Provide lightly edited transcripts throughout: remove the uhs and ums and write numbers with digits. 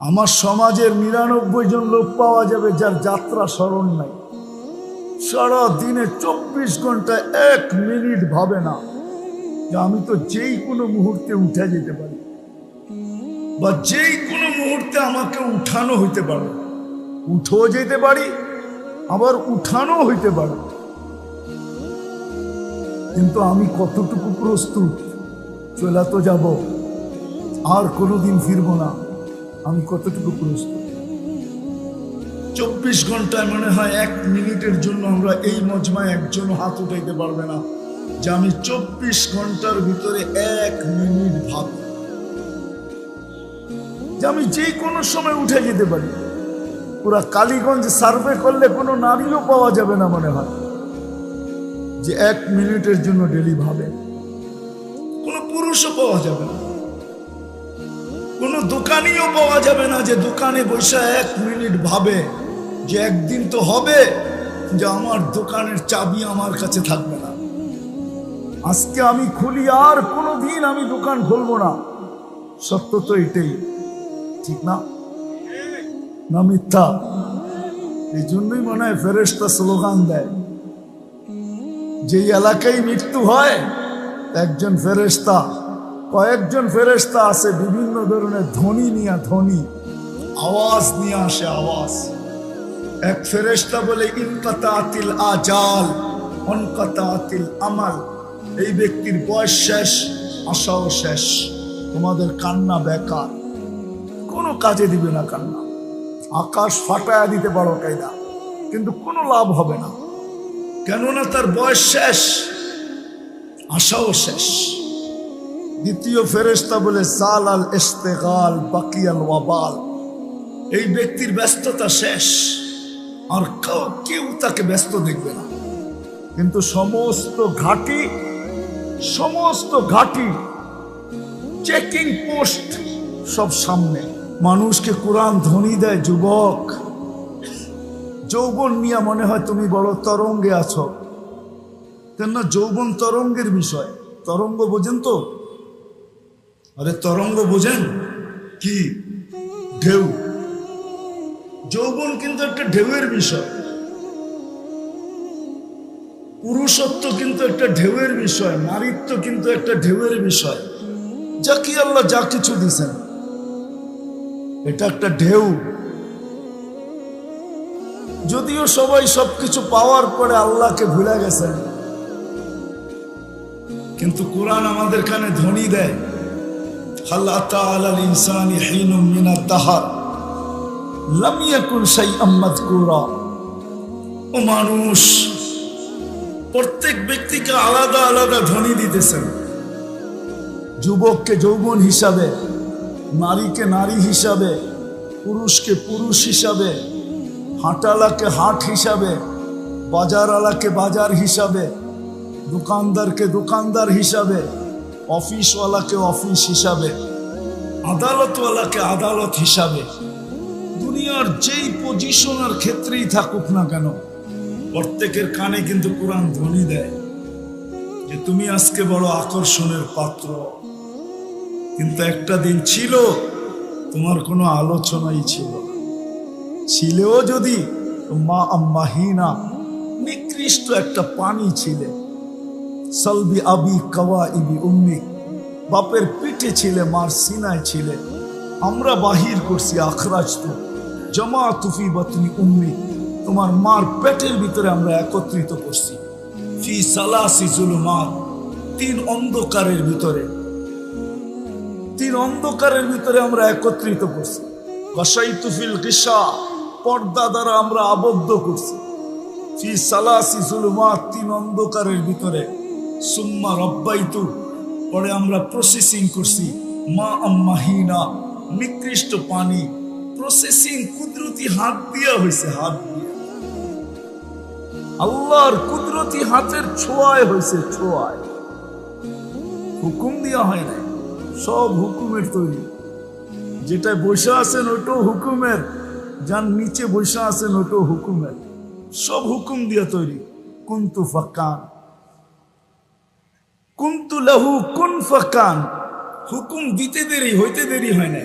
আমার সমাজের ৯৯ জন লোক পাওয়া যাবে যার যাত্রা স্মরণ নাই, সারা দিনে ২৪ ঘন্টা ১ মিনিট ভাবে না যে আমি তো যেই কোনো মুহূর্তে উঠে যেতে পারি, বা যেই কোনো মুহূর্তে আমাকে উঠানো হইতে পারে। উঠেও যেতে পারি, আবার উঠানো হইতে পারে, কিন্তু আমি কতটুকু প্রস্তুত? চলে তো যাব, আর কোনোদিন ফিরবো না, আমি কতটুকু প্রস্তুত? ২৪ ঘন্টায় মনে হয় ১ মিনিটের জন্য আমরা এই মজমায় একজন হাত উঠাইতে পারবে না যে আমি ২৪ ঘন্টার ভিতরে ১ মিনিট ভাবি যে আমি যে কোনো সময় উঠে যেতে পারি। পুরা কালীগঞ্জ সার্ভে করলে কোনো নারীও পাওয়া যাবে না মনে হয় যে ১ মিনিটের জন্য ডেলি ভাবে। কোনো পুরুষও পাওয়া যাবে না, কোনো দোকানিও পাওয়া যাবে না যে দোকানে বসে ১ মিনিট ভাবে যে একদিন তো হবে যে আমার দোকানের চাবি আমার কাছে থাকবে না, আজকে আমি খুলি আর কোনোদিন আমি দোকান খুলবো না। সত্য তো এটাই, ঠিক না? না মিথ্যা? এই জন্যই মনে হয় ফেরেশতা স্লোগান দেয়, যেই এলাকায় মৃত্যু হয় একজন ফেরেশতা, কয়েকজন ফেরেশতা আছে বিভিন্ন ধরনের ধ্বনি নিয়ে, ধ্বনি আওয়াজ নিয়ে আসে, আওয়াজ। এক ফেরেশতা বলে ইনকাতাতিল আজাল অনকাতাতিল আমাল, এই ব্যক্তির বয়স শেষ, আশাও শেষ, তোমাদের কান্না বেকার, কোনো কাজে দিবে না কান্না। আকাশ ফাটায়া দিতে পারো কায়দা, কিন্তু কোনো লাভ হবে না, কেননা তার বয়স শেষ, আশাও শেষ। দ্বিতীয় ফেরেশতা বলে সাল আল ইস্তেগাল বাকিয়াল ওয়াবাল, এই ব্যক্তির ব্যস্ততা শেষ, আর কেউ তাকে ব্যস্ত দেখবে না, কিন্তু সমস্ত ঘাটি চেকিং পোস্ট সব সামনে। মানুষকে কোরআন ধ্বনি দেয়, যুবক যৌবন নিয়ে মনে হয় তুমি বড় তরঙ্গে আছো, কেননা যৌবন তরঙ্গের বিষয়। তরঙ্গ বোঝেন তো? আরে তরঙ্গ বোঝেন কি? ঢেউ। যৌবন কিন্তু একটা ঢেউয়ের বিষয়, পুরুষত্ব কিন্তু একটা ঢেউয়ের বিষয়, নারীত্ব কিন্তু একটা ঢেউয়ের বিষয়। যা কি আল্লাহ যা কিছু দিছেন এটা একটা ঢেউ। যদিও সবাই সবকিছু পাওয়ার পরে আল্লাহকে ভুলে গেছেন, কিন্তু কোরআন আমাদের কানে ধ্বনি দেয়, হাল আতা আলাল ইনসানি হিনুম মিনাদ দাহর লাম ইয়াকুন শাইআম মাযকুরা। ও মানুষ, প্রত্যেক ব্যক্তিকে আলাদা আলাদা ধ্বনি দিতেছেন। যুবককে যৌবন হিসাবে, নারীকে নারী হিসাবে, পুরুষকে পুরুষ হিসাবে, হাঁটালাকে হাট হিসাবে, বাজারওয়ালাকে বাজার হিসাবে, দোকানদারকে দোকানদার হিসাবে, অফিসওয়ালাকে অফিস হিসাবে, আদালতওয়ালাকে আদালত হিসাবে। দুনিয়ার যেই পজিশনের ক্ষেত্রেই থাকুক না কেন, প্রত্যেকের কানে কিন্তু কোরআন ধ্বনি দেয় যে তুমি আজকে বড় আকর্ষণের পাত্র, কিন্তু একটা দিন ছিল তোমার কোনো আলোচনাই ছিল না। ছিলেও যদি মা আম্মাহিনা, নিকৃষ্ট একটা পানি ছিলে। সলবি আবি কাওয়া ইবি উম্মি, বাপের পিঠে ছিলে, মার সিনায় ছিলে। আমরা বাহির করছি আখরাজ তো জমা তুফি বাতনি উম্মি, তোমার মার পেটের ভিতরে আমরা একত্রিত করছি। ফি সালাসি জুলুমাত, 3 অন্ধকারের ভিতরে, 3 অন্ধকারের ভিতরে আমরা একত্রিত করছি। গাশাইতু ফিল গিশা, পর্দা দ্বারা আমরা আবদ্ধ করছি। ফি সালাসি জুলুমাত, 3 অন্ধকারের ভিতরে। সুম্মা রব্বাইতু, পরে আমরা প্রসেসিং করছি। মা আম্মাহিনা, নিকৃষ্ট পানি, প্রসেসিং কুদরতি হাত দিয়া হয়েছে, হাত দিয়া, আল্লাহর কুদরতি হাতের ছোঁয়ায় হয়েছে, ছোঁয়ায়, হুকুম দিয়া হয় নাই। সব হুকুমের তৈরি। যেটা বসে আছেন ওটাও হুকুমের, যার নিচে বসে আছেন ওটাও হুকুমের, সব হুকুম দিয়া তৈরি। কুন্তু ফাকান, কুন্তু লাহু কুন ফাকান, হুকুম দিতে দেরি, হইতে দেরি হয় না।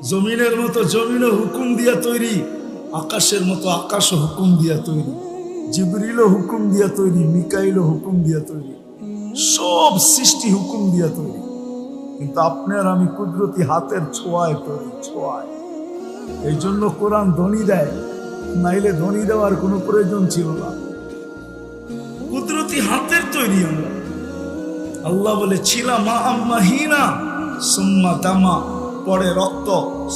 জমিনের মতো জমিনও হুকুম দিয়া তৈরি, আকাশের মতো আকাশও হুকুম দিয়া তৈরি, জিবরিলও হুকুম দিয়া তৈরি, মিকাইলও হুকুম দিয়া তৈরি, সব সৃষ্টি হুকুম দিয়া তৈরি। কিন্তু আপনার আমি কুদরতি হাতের ছোঁয়ায় তৈরি, ছোঁয়ায়। এই জন্য কোরআন ধ্বনি দেয়, নাইলে ধ্বনি দেওয়ার কোনো প্রয়োজন ছিল না। কুদরতি হাতের তৈরি আমরা। আল্লাহ বলে ছিলাম মা আম্মাহিনা সুম্মা দামা, পরে রক্ত,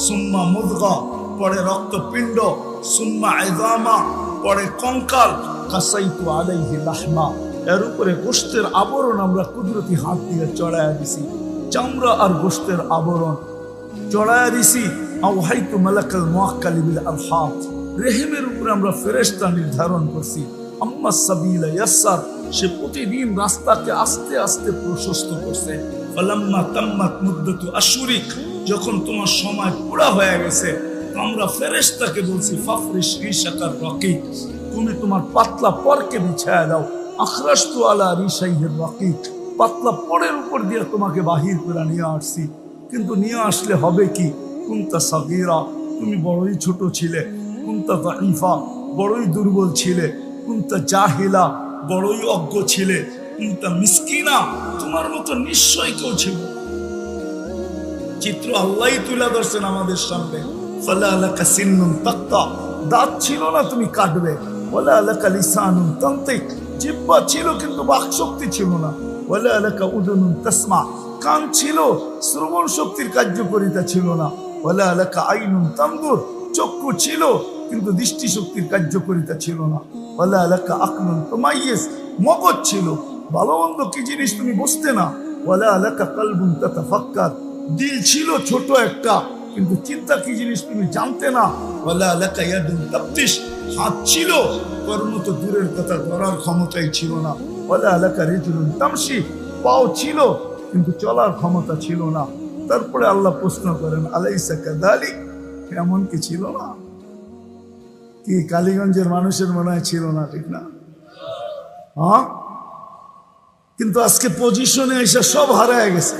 সুম্মা মুদগা, পরে রক্তপিণ্ড, সুম্মা ইযামা, পরে কঙ্কাল, কাসাইতু আলাইহি লাহমা, এর উপরে গোশতের আবরণ আমরা কুদরতি হাত দিয়ে চড়াইয়া দিছি, চামড়া আর গোশতের আবরণ চড়াইয়া দিছি। আওহাইতু মালাকাল মুআক্কালি বিল আরহাম, রেহেমের উপরে আমরা ফেরেশতা নির্ধারণ করছি। আম্মা সাবিলা ইয়াসসার, সে প্রতিদিন রাস্তাকে আস্তে আস্তে প্রশস্ত করছে। ফালাম্মা তাম্মাত মুদ্দাতু আশহুরিক, যখন তোমার সময় পুরা হয়ে গেছে, আমরা ফেরেশতাকে বলছি ফাফরিশ রিশাকার রাকিক, তুমি তোমার পাতলা পরকে বিছায়া দাও। আখরাজতু আলা রিশাইহির রাকিক, পাতলা পরের উপর দিয়ে তোমাকে বাহির করে নিয়ে আসছি। কিন্তু নিয়ে আসলে হবে কি? কুনতা সাগীরা, তুমি বড়ই ছোট ছিলে। কুনতা দাঈফা, বড়ই দুর্বল ছিলে। কুনতা জাহিলা, বড়ই অজ্ঞ ছিলে। কুনতা মিসকিনা, তোমার মতো নিশ্চয় কেউ ছিল। চিত্র আল্লাহই তুলে ধরছেন আমাদের সামনে। ফালা লাকা সিন্নুন তাক্তা, দাঁত ছিল না তুমি কাটবে। ওয়ালা লাকা লিসানুন তানতিক, জিহ্বা ছিল কিন্তু বাকশক্তি ছিল না। ওয়ালা লাকা উদুনুন তাসমা, কান ছিল, শ্রবণ শক্তির কার্যকারিতা ছিল না। ওয়ালা লাকা আইনুন তানদুর, চক্ষু ছিল কিন্তু দৃষ্টি শক্তির কার্যকারিতা ছিল না। ওয়ালা লাকা আকলুন তুমাইয়িজ, মগজ ছিল, ভালো মন্দ কি জিনিস তুমি বুঝতে না। ওয়ালা লাকা কলবুন তাতাফাক্কার, দিল ছিল ছোট একটা, কিন্তু চিন্তা কি জিনিস তুমি জানতে না। ওয়ালা লাকা ইয়াদুন তাবতিশ, হাত ছিল, কর্ম তো দূরের কথা, ধরার ক্ষমতাই ছিল না। ওয়ালা লাকা রিজলুন তামশি, পাও ছিল কিন্তু চলার ক্ষমতা ছিল না। তারপরে আল্লাহ প্রশ্ন করেন আলাইসা কাযালিক, এমন কি ছিল না? কি কালীগঞ্জের মানুষের মনে হয় ছিল না, ঠিক না? হ্যাঁ, কিন্তু আজকে পজিশনে এসে সব হারায় গেছে,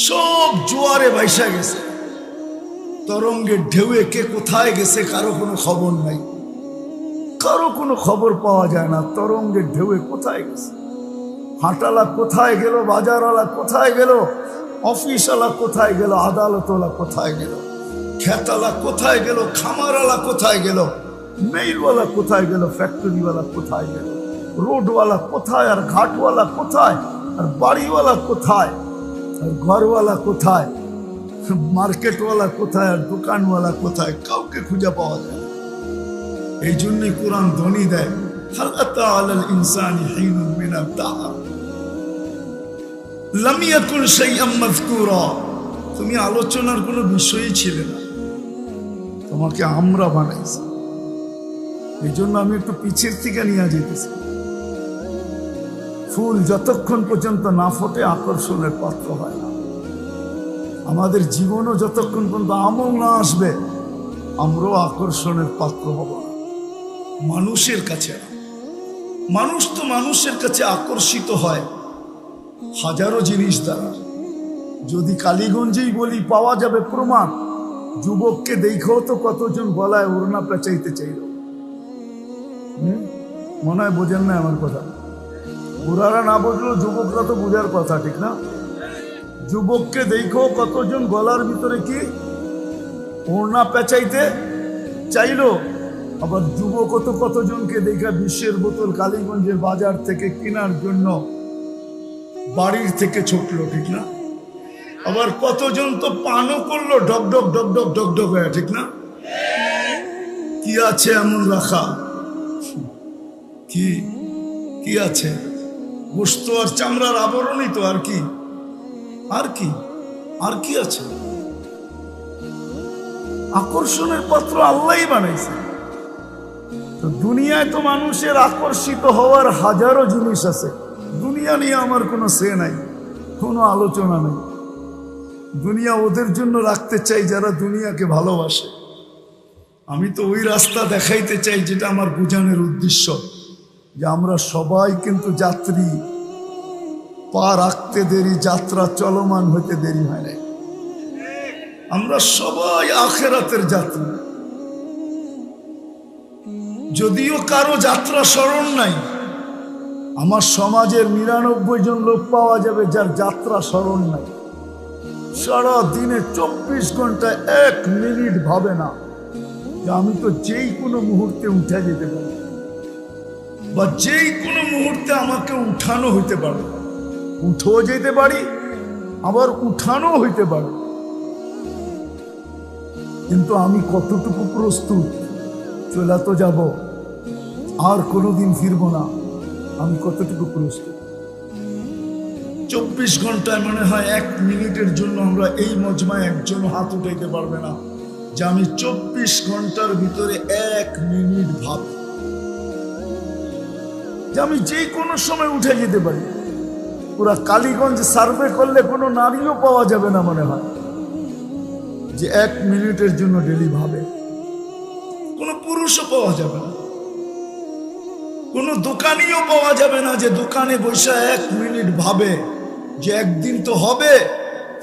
সব জোয়ারে ভাইসা গেছে, তরঙ্গের ঢেউয়ে কে কোথায় গেছে কারো কোনো খবর নাই, কারো কোনো খবর পাওয়া যায় না। তরঙ্গের ঢেউয়ে কোথায় গেছে, হাঁটালা কোথায় গেল, বাজারওয়ালা কোথায় গেল, অফিসওয়ালা কোথায় গেল, আদালতওয়ালা কোথায় গেল, খেতালা কোথায় গেল, খামারওয়ালা কোথায় গেল, মেইলওয়ালা কোথায় গেল, ফ্যাক্টরিওয়ালা কোথায় গেল, রোডওয়ালা কোথায়, আর ঘাটওয়ালা কোথায়, আর বাড়িওয়ালা কোথায়, আর ঘরওয়ালা কোথায়, মার্কেটওয়ালা কোথায়, আর দোকানওয়ালা কোথায়, কাউকে খুঁজে পাওয়া যায়। এই জন্যই কোরআন ধ্বনি দেয় হাল আতা আলাল ইনসানি হিনুন মিনাদ দাহর লাম ইয়াকুন শাইআম মাযকুরা, তুমি আলোচনার কোনো বিষয়ই ছিলে না, তোমাকে আমরা বানাইছি। এই জন্য আমি একটু পিছের থেকে নিয়ে যেতেছি। ফুল যতক্ষণ পর্যন্ত না ফোটে আকর্ষণের পাত্র হয় না। আমাদের জীবনও যতক্ষণ পর্যন্ত আমল না আসবে, আমরাও আকর্ষণের পাত্র হব না মানুষের কাছে। মানুষ তো মানুষের কাছে আকর্ষিত হয় হাজারো জিনিস দ্বারা। যদি কালীগঞ্জেই বলি পাওয়া যাবে প্রমাণ। যুবককে দেখেও তো কতজন গলায় ওড়না পেঁচাইতে চাইল। মনে হয় বোঝেন না আমার কথা। বুড়ারা না বুঝলেও যুবকরা তো বোঝার কথা, ঠিক না? যুবককে দেখেও কতজন গলার ভিতরে কি ওড়না পেঁচাইতে চাইলো। আবার যুবকও তো কতজনকে দেখা বিশ্বের বোতল কালীগঞ্জের বাজার থেকে কেনার জন্য বাড়ির থেকে ছুটলো, ঠিক না? আবার কতজন তো পানও করলো ঢকঢক ঢকঢক ঢকঢক হয়ে, ঠিক না? কি আছে এমন রাখা? কি কি আছে? গোশত আর চামড়ার আবরণই তো, আর কি? আর কি আর কি আছে? আকর্ষণের পাত্র আল্লাহই বানাইছে। তো দুনিয়ায় তো মানুষের আকর্ষিত হওয়ার হাজারো জিনিস আছে। দুনিয়া নিয়ে আমার কোনো সে নাই, কোনো আলোচনা নেই। দুনিয়া ওদের জন্য রাখতে চাই যারা দুনিয়াকে ভালোবাসে। আমি তো ওই রাস্তা দেখাইতে চাই যেটা আমার বোঝানোর উদ্দেশ্য, যে আমরা সবাই কিন্তু যাত্রী। পা রাখতে দেরি, যাত্রা চলমান হইতে দেরি হয় না। আমরা সবাই আখিরাতের যাত্রী। যদিও কারো যাত্রা স্মরণ নাই, আমার সমাজের ৯৯ জন লোক পাওয়া যাবে যার যাত্রা স্মরণ নাই। সারা দিনে ২৪ ঘন্টায় ১ মিনিট ভাবে না যে আমি তো যেই কোনো মুহূর্তে উঠে যেতে পারি, বা যেই কোনো মুহূর্তে আমাকে উঠানো হইতে পারে। উঠেও যেতে পারি, আবার উঠানো হইতে পারে। কিন্তু আমি কতটুকু প্রস্তুত? চলে তো যাব, আর কোনোদিন ফিরবো না। আমি কতটুকু প্রস্তুত? ২৪ ঘন্টায় মনে হয় ১ মিনিটের জন্য আমরা এই মজমায় একজন হাত উঠাইতে পারবে না যে আমি ২৪ ঘন্টার ভিতরে ১ মিনিট ভাবি যে আমি যে কোনো সময় উঠে যেতে পারি। পুরা কালীগঞ্জ সার্ভে করলে কোনো নারীও পাওয়া যাবে না মনে হয় যে ১ মিনিটের জন্য ডেলি ভাবে। কোনো পুরুষও পাওয়া যাবে না, কোনো দোকানিও পাওয়া যাবে না যে দোকানে বসে ১ মিনিট ভাবে যে একদিন তো হবে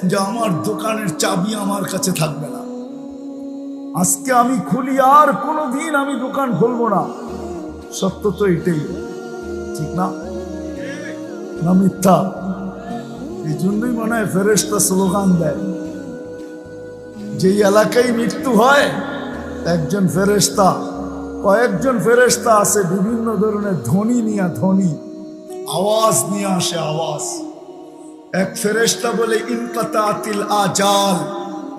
যে আমার দোকানের চাবি আমার কাছে থাকবে না, আজকে আমি খুলি, আর কোনোদিন আমি দোকান খুলবো না। সত্য তো এটাই, ঠিক না? না মিথ্যা? এই জন্যই মনে হয় ফেরেশতা স্লোগান দেয়, যেই এলাকায় মৃত্যু হয় একজন ফেরেশতা, কয়েকজন ফেরেশতা আছে বিভিন্ন ধরনের ধ্বনি নিয়ে, ধ্বনি আওয়াজ নিয়ে আসে, আওয়াজ। এক ফেরেশতা বলে ইনকাতাতিল আজাল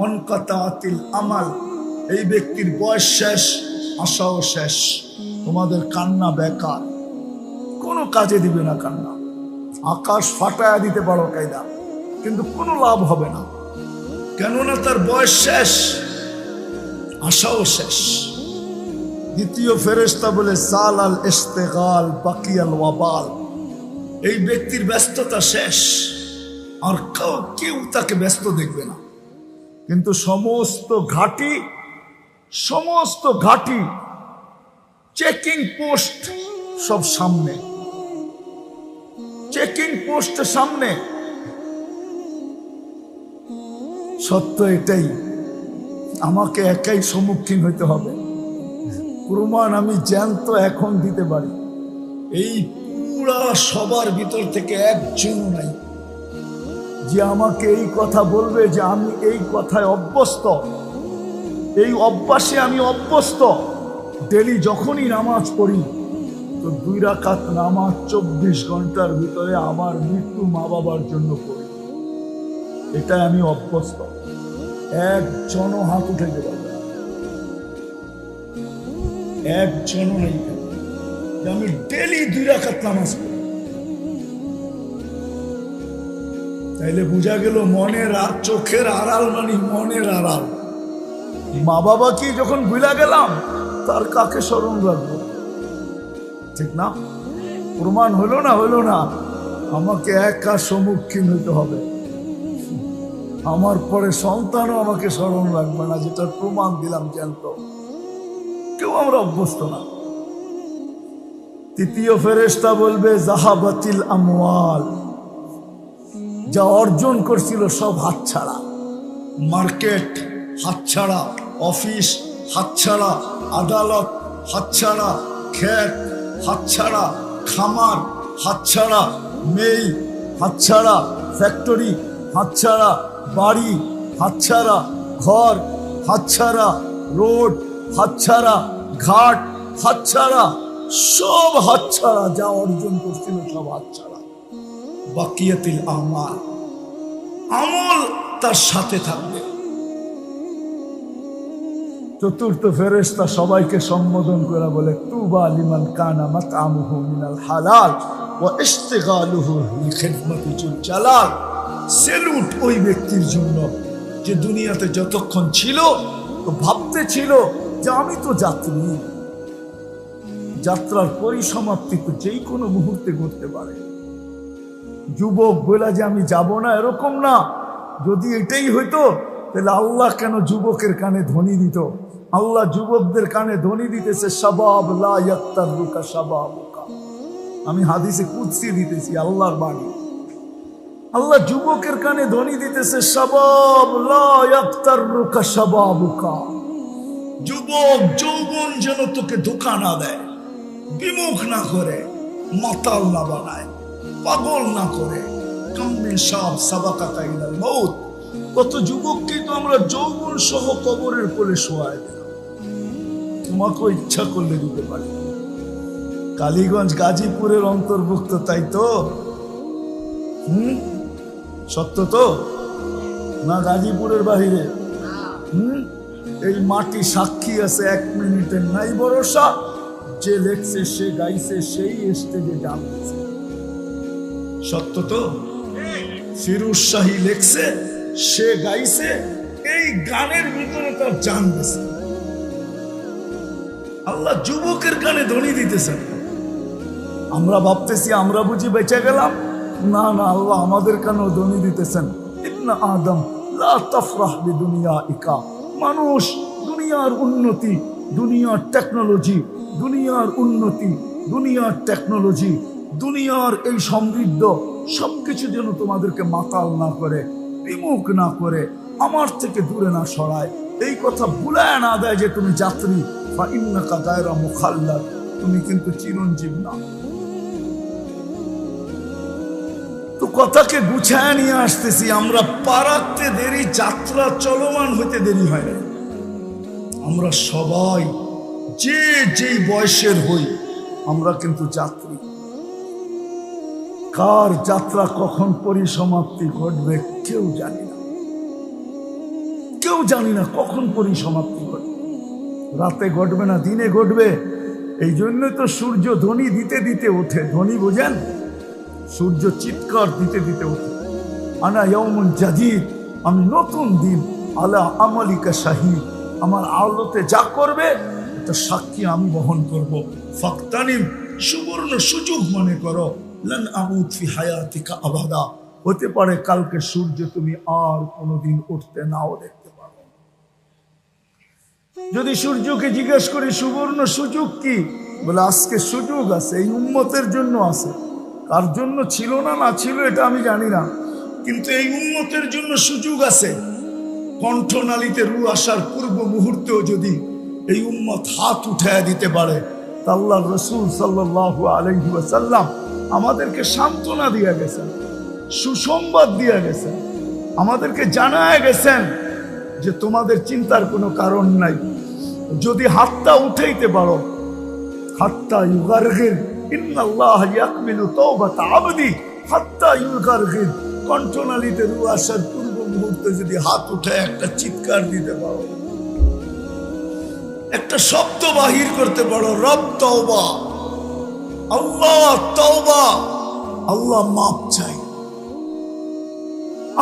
অনকাতাতিল আমাল, এই ব্যক্তির বয়স শেষ, আশাও শেষ, তোমাদের কান্না বেকার, কোনো কাজে দিবে না কান্না। আকাশ ফাটায়া দিতে পারো কায়দা, কিন্তু কোনো লাভ হবে না, কেননা তার বয়স শেষ, আশাও শেষ। দ্বিতীয় ফেরেশতা বলে সালাল ইস্তেগাল বাকিয়াল ওয়াবাল, এই ব্যক্তির ব্যস্ততা শেষ, আর কেউ তাকে ব্যস্ত দেখবে না। কিন্তু সমস্ত ঘাটি চেকিং পোস্ট সব সামনে, চেকিং পোস্ট সামনে। সত্য এটাই, আমাকে একাই সম্মুখীন হইতে হবে। প্রমাণ আমি জ্যান্ত এখন দিতে পারি, এই পুরা সবার ভিতর থেকে একজনও নাই যে আমাকে এই কথা বলবে যে আমি এই কথায় অভ্যস্ত, এই অভ্যাসে আমি অভ্যস্ত। ডেলি যখনই নামাজ পড়ি তো 2 রাকাত নামাজ 24 ঘন্টার ভিতরে আমার মৃত্যু মা বাবার জন্য পড়ি, এটা আমি অভ্যস্ত। একজনও হাত উঠে গেল, একজনও নেই আমি ডেলি 2 রাকাত নামাজ পড়ি। তাইলে বোঝা গেল মনের চোখের আড়াল মানে মনের আড়াল। মা বাবা কি যখন ভুলা গেলাম তার কাকে স্মরণ রাখবো, ঠিক না? প্রমাণ হলো না? আমাকে একা সম্মুখীন হইতে হবে, আমার পরে সন্তানও আমাকে স্মরণ রাখবে না, যেটার প্রমাণ দিলাম জ্যান্ত। কেউ আমরা অভ্যস্ত না। তৃতীয় ফেরেশতা বলবে জাহাবাতিল আমওয়াল, যা অর্জন করছিল সব হাতছাড়া, মার্কেট হাতছাড়া, অফিস হাতছাড়া, আদালত হাতছাড়া, ক্ষেত হাতছাড়া, খামার হাতছাড়া, মেই হাতছাড়া, ফ্যাক্টরি হাতছাড়া, বাড়ি হাতছাড়া, ঘর হাতছাড়া, রোড হাতছাড়া, ঘাট হাতছাড়া, সব হাতছাড়া, যা অর্জন করছিল সব হাতছাড়া। বাকিয়াতিল আমাল, আমল তার সাথে থাকবে। চতুর্থ ফেরেশতা সবাইকে সম্বোধন করে বলে তুবা লিমান কানা মাতআমুহু মিনাল হালাল ওয়া ইশতিগালুহু লিখিদমাতি যুল জালাল। সেলুট ওই ব্যক্তির জন্য যে দুনিয়াতে যতক্ষণ ছিল তো ভাবতে ছিল যে আমি তো যাত্রী, যাত্রার পরিসমাপ্তি তো যেই কোনো মুহূর্তে ঘটতে পারে। যুবক বলে যে আমি যাব না, এরকম না। যদি এটাই হইতো তাহলে আল্লাহ কেন যুবকের কানে ধ্বনি দিত? আল্লাহ যুবকদের কানে ধ্বনি দিতেছে শাবাব লা ইয়াক্তারুকা শাবাবুকা। আমি হাদিসে কুদসি দিতেছি, আল্লাহর বাণী। আল্লাহ যুবকের কানে ধ্বনি দিতেছে, শাবাব লা ইয়াক্তারুকা শাবাবুকা, যুবক যৌবন যেন তোকে ধোঁকা না দেয়, বিমুখ না করে, মাতাল না বানায়, পাগল না করে। কাম্মে শাব সাবাকাকা ইলাল মউত, কত যুবককে তো আমরা যৌবন সহ কবরের কোলে শোয়াই দিলাম। তোমাকেও ইচ্ছা করলে দিতে পারি। কালীগঞ্জ গাজীপুরের অন্তর্ভুক্ত, তাই তো? সত্য তো না? গাজীপুরের বাহিরে এই মাটি সাক্ষী আছে, 1 মিনিটের নাই ভরসা। যে লেখছে, সে গাইছে, সেই স্টেজে জানতেছে। সত্য তো? ফিরোজ শাহী লেখছে, সে গাইছে, এই গানের ভিতরে তার জান গেছে। আল্লাহ যুবকের গানে ধ্বনি দিতেছেন। আমরা ভাবতেছি আমরা বুঝি বেঁচে গেলাম। না না, আল্লাহ আমাদের কানেও ধ্বনি দিতেছেন। ইবনে আদম লা তাফরাহ বিদুনিয়াইকা, মানুষ, দুনিয়ার উন্নতি, দুনিয়ার টেকনোলজি, দুনিয়ার উন্নতি, দুনিয়ার টেকনোলজি, দুনিয়ার এই সমৃদ্ধ সবকিছু যেন তোমাদেরকে মাতাল না করে, বিমুখ না করে, আমার থেকে দূরে না সরায়, এই কথা ভুলায় না দেয় যে তুমি যাত্রী। ফা ইন্নাকা গায়রা মুখাল্লাদ, তুমি কিন্তু চিরঞ্জীব না। তো কথাকে গুছায় নিয়ে আসতেছি। আমরা পারাতে দেরি, যাত্রা চলমান হইতে দেরি হয় না। আমরা সবাই যে যেই বয়সের হই, আমরা কিন্তু যাত্রী। কার যাত্রা কখন পরিসমাপ্তি ঘটবে কেউ জানি না, কেউ জানি না কখন পরিসমাপ্তি ঘটবে। রাতে ঘটবে না দিনে ঘটবে। এই জন্যই তো সূর্য ধ্বনি দিতে দিতে ওঠে। ধ্বনি বোঝেন? সূর্য চিৎকার দিতে দিতে ওঠে, আনা ইয়াউমুন জাদীদ, আমি নতুন দিন, আলা আমালিকা শাহীদ, আমার আলোতে যা করবে এটা সাক্ষী আমি বহন করব। ফাক্তানিম, সুবর্ণ সুযোগ মনে করো। লান আমুত ফি হায়াতিকা আবাদা, হতে পারে কালকে সূর্য তুমি আর কোনোদিন উঠতে নাও দেখতে পারো। যদি সূর্যকে জিজ্ঞেস করি সুবর্ণ সুযোগ কি, বলে আজকে সুযোগ আছে, এই উম্মতের জন্য আছে। কার জন্য ছিল না না ছিল এটা আমি জানি না, কিন্তু এই উম্মতের জন্য সুযোগ আছে। কণ্ঠনালীতে রু আসার পূর্ব মুহূর্তেও যদি এই উম্মত হাত উঠায় দিতে পারে, তা আল্লাহর রাসূল সাল্লাল্লাহু আলাইহি ওয়াসাল্লাম আমাদেরকে সান্ত্বনা দিয়ে গেছেন, সুসংবাদ দিয়ে গেছেন, আমাদেরকে জানায় গেছেন যে তোমাদের চিন্তার কোনো কারণ নাই। যদি হাতটা উঠাইতে পারো, হাত্তা ইউগারগির, ইন্নাল্লাহ ইয়াকমিলু তাওবাতা আবদি হাত্তা ইউগারগির, কণ্ঠনালীতে রু আসার পূর্ব মুহূর্তে যদি হাত উঠায় একটা চিৎকার দিতে পারো, একটা শব্দ বাহির করতে পারো, রব তওবা, আল্লাহ তওবা, আল্লাহ মাপ চাই,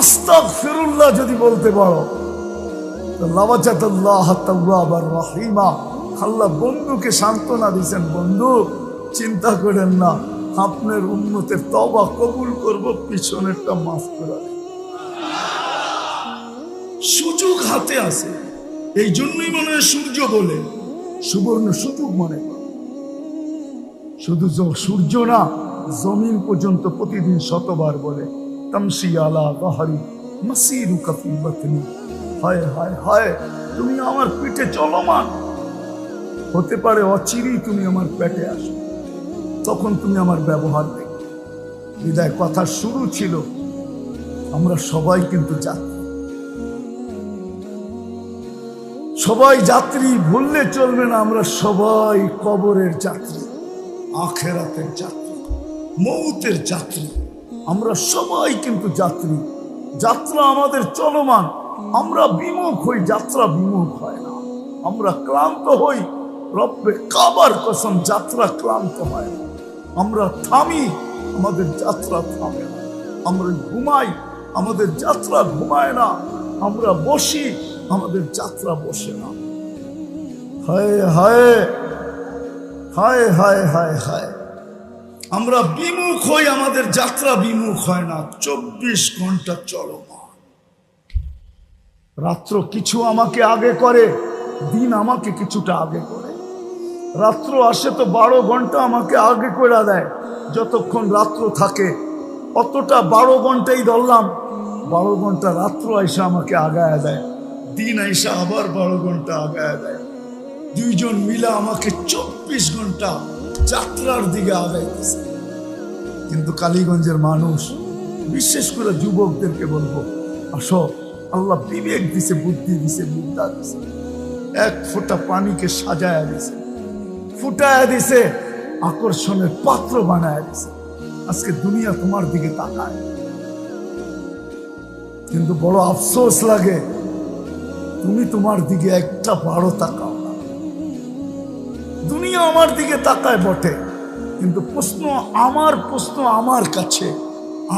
আস্তাগফিরুল্লাহ যদি বলতে পারো, তো লাওয়াজাতাল্লাহ তাওয়াবার রহিমা। আল্লাহ বন্ধুকে সান্ত্বনা দিয়েছেন, বন্ধু চিন্তা করেন না, আপনার উম্মতের তওবা কবুল করব, পিছনেরটা মাফ করে। সুযোগ হাতে আছে, এই জন্যই মনে হয় সূর্য বলে সুবর্ণ সুযোগ মনে করে। শুধু সূর্য না, জমিন পর্যন্ত প্রতিদিন শতবার বলে তামসি আলা বাহারি মাসিরুকা ফি বাতনি, হায় হায় হায় তুমি আমার পিঠে চলমান। হতে পারে অচিরেই তুমি আমার পেটে আসো, তখন তুমি আমার ব্যবহার দেখবে। বিদায় কথা শুরু ছিল, আমরা সবাই কিন্তু যাত্রী, সবাই যাত্রী, ভুললে চলবে না। আমরা সবাই কবরের যাত্রী, আখেরাতের যাত্রী, মৌতের যাত্রী। আমরা সবাই কিন্তু যাত্রী। যাত্রা আমাদের চলমান। আমরা বিমুখ হই, যাত্রা বিমুখ হয় না। আমরা ক্লান্ত হই, রব্বে কাবার কসম যাত্রা ক্লান্ত হয় না। আমরা থামি, আমাদের যাত্রা থামে না। আমরা ঘুমাই, আমাদের যাত্রা ঘুমায় না। আমরা বসি, আমাদের যাত্রা বসে না। হায় হায় হায় হায় হায় হায়, আমরা বিমুখ হই, আমাদের যাত্রা বিমুখ হয় না। 24 ঘন্টা চলমান। রাত্র কিছু আমাকে আগে করে, দিন আমাকে কিছুটা আগে করে। রাত্র আসে তো 12 ঘন্টা আমাকে আগে করে দেয়। যতক্ষণ রাত্র থাকে অতটা 12 ঘন্টাই ধরলাম, 12 ঘন্টা রাত্র আইসা আমাকে আগায় দেয়, দিন আইসা আবার 12 ঘন্টা আগায় দেয়। দুইজন মিলে আমাকে 24 ঘন্টা যাত্রার দিকে আগাইতেছে। কিন্তু কালীগঞ্জের মানুষ, বিশেষ করে যুবকদেরকে বলবো, আসো, আল্লাহ বিবেক দিছে, বুদ্ধি দিছে, বিদ্যা দিছে, এক ফোঁটা পানিকে সাজায়া দিছে, ফুটায়া দিছে, আকর্ষণের পাত্র বানায় দিছে। আজকে দুনিয়া তোমার দিকে তাকায়, কিন্তু বড় আফসোস লাগে তুমি তোমার দিকে একটা বারো তাকাও না। দুনিয়া আমার দিকে তাকায় বটে, কিন্তু প্রশ্ন আমার কাছে,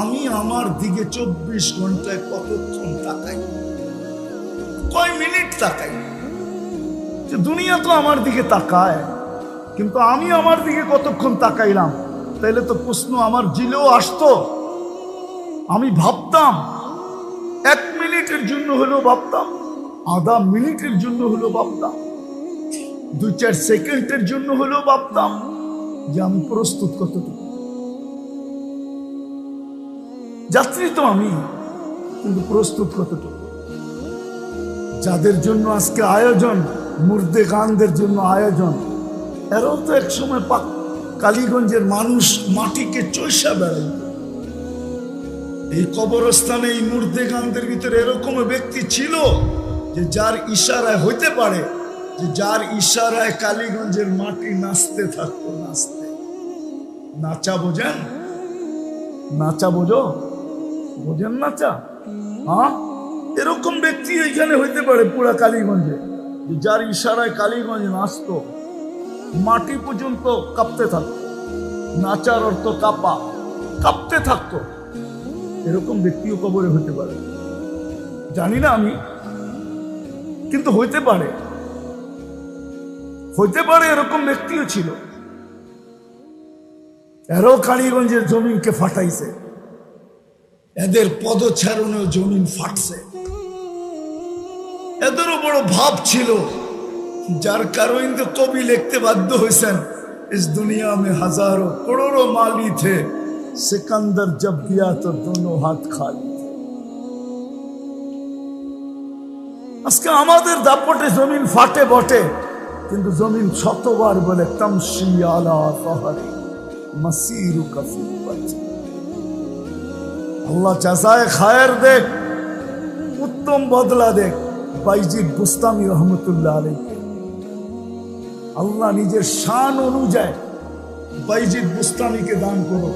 আমি আমার দিকে 24 ঘন্টায় কতক্ষণ তাকাই, কয় মিনিট তাকাই? যে দুনিয়া তো আমার দিকে তাকায়, কিন্তু আমি আমার দিকে কতক্ষণ তাকাইলাম? তাইলে তো প্রশ্ন আমার জিলেও আসতো। আমি ভাবতাম 1 মিনিটের জন্য হলেও ভাবতাম, আধা মিনিটের জন্য হলেও ভাবতাম, 2-4 সেকেন্ডের জন্য হলেও ভাবতাম যে আমি প্রস্তুত কতটুকু। যাত্রী তো আমি, কিন্তু প্রস্তুত কতটুকু? যাদের জন্য আজকে আয়োজন, মুর্দে গানদের জন্য আয়োজন, এরাও তো এক সময় কালীগঞ্জের মানুষ মাটিকে চৈষা বেড়াই। এই কবরস্থানে এই মুর্দে গানদের ভিতরে এরকম ব্যক্তি ছিল যে যার ইশারায় হইতে পারে, যে যার ইশারায় কালীগঞ্জের মাটি নাচতে থাকতো, নাচতে। নাচা বোঝেন? নাচা বোঝো? বোঝেন নাচা? হ্যাঁ, এরকম ব্যক্তি এখানে হইতে পারে পুরা কালীগঞ্জে, যার ইশারায় কালীগঞ্জ নাচতো, মাটি পর্যন্ত কাঁপতে থাকতো। নাচার অর্থ কাঁপা, কাঁপতে থাকতো। এরকম ব্যক্তিও কবরে হইতে পারে, জানি না আমি, কিন্তু হইতে পারে, হইতে পারে। এরকম ব্যক্তিও ছিল। এরাও কালীগঞ্জের জমিনকে ফাটাইছে, এদের পদচারণেও জমিন ফাটছে। এদেরও বড় ভাব ছিল, যার কারণে তো কবি লিখতে বাধ্য হয়েছেন, इस दुनिया में हजारों करोड़ों माली थे, सिकंदर जब गया तो दोनों हाथ खाली थे। আজকে আমাদের দাপটে জমিন ফাটে বটে, কিন্তু জমিন শতবার বলে তমশি আলা ফাহরি মাসিরু কাফি বাচি। আল্লাহ জাযায়ে খায়ের দেখ, উত্তম বদলা দেখ বাইজিদ বুস্তামি রহমতুল্লাহ আলাইহি। আল্লাহ নিজের শান অনুযায়ী বাইজিদ বুস্তামিকে দান করো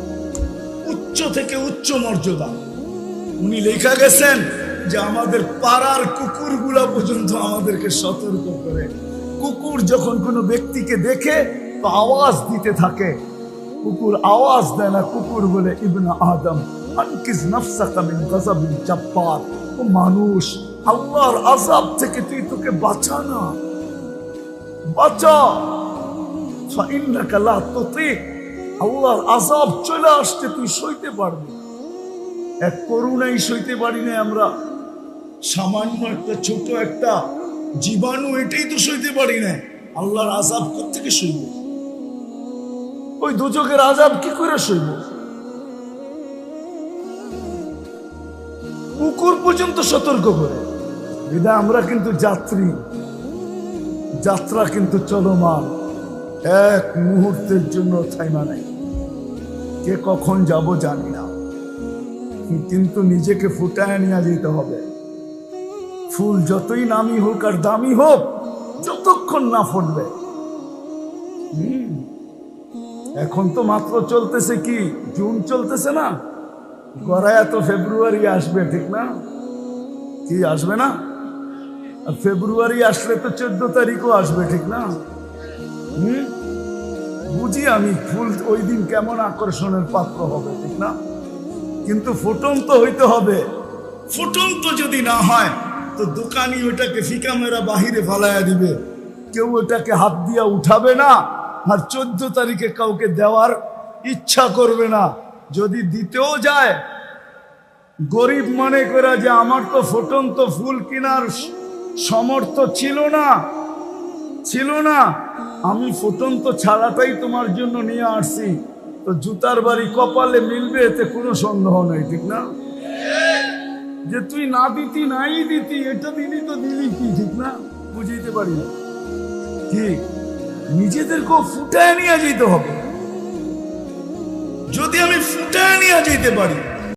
উচ্চ থেকে উচ্চ মর্যাদা। উনি লেখা গেছেন যে আমাদের পাড়ার কুকুরগুলা পর্যন্ত আমাদেরকে সতর্ক করে। কুকুর যখন কোনো ব্যক্তিকে দেখে তো আওয়াজ দিতে থাকে, কুকুর আওয়াজ দেয় না, কুকুর বলে ইবনে আদম আনকিজ নাফসাকা মিন গাযাবিল জাব্বার, ও মানুষ, আল্লাহর আযাব থেকে তুই তোকে বাঁচা না, বাঁচা। ফাইন্নাকা লা তুতিক, আল্লাহর আযাব চলে আসছে, তুই সইতে পারবি। এক করুণাই সইতে পারি না আমরা, সামান্য একটা ছোট একটা জীবাণু, এটাই তো সইতে পারি না। আল্লাহর আযাব কোত্থেকে সইব? ওই দুজকের আযাব কি করে সইব? কুকুর পর্যন্ত সতর্ক করে। বিধায় আমরা কিন্তু যাত্রী, যাত্রা কিন্তু চলমান, এক মুহূর্তের জন্য থাইমা নাই। কে কখন যাব জানি না, কিন্তু নিজেকে ফুটায় নিয়ে যেতে হবে। ফুল যতই নামি হোক আর দামি হোক, যতক্ষণ না ফুটবে। এখন তো মাত্র চলতেছে কি, জুন চলতেছে না, গড়ায়া তো ফেব্রুয়ারি আসবে, ঠিক না? কি আসবে না? আর ফেব্রুয়ারি আসলে তো 14 তারিখও আসবে, ঠিক না? বুঝি আমি ফুল ওই দিন কেমন আকর্ষণের পাত্র হবে, ঠিক না? কিন্তু ফুটন্ত হইতে হবে। ফুটন্ত যদি না হয় তো দোকানি ওটাকে ফিকা মেরা বাহিরে ফালাইয়া দিবে, কেউ ওটাকে হাত দিয়া উঠাবে না, আর 14 তারিখে কাউকে দেওয়ার ইচ্ছা করবে না। যদি দিতেও যায়, গরিব মনে করে যে আমার তো ফুটন্ত ফুল কেনার সমর্থ ছিল না, আমি ফুটন্ত ছাড়াটাই তোমার জন্য নিয়ে আসছি, তো তো জুতার বাড়ি কপালে মিলবে এতে কোনো সন্দেহ নাই, ঠিক না? যে তুই না দিতি নাই দিতি, এটা দিলি তো দিলি কি, ঠিক না? বুঝিতে পারি না, ঠিক? নিজেদেরকেও ফুটায় নিয়ে যেতে হবে। যদি আমি ফুটায় নিয়ে যেতে পারি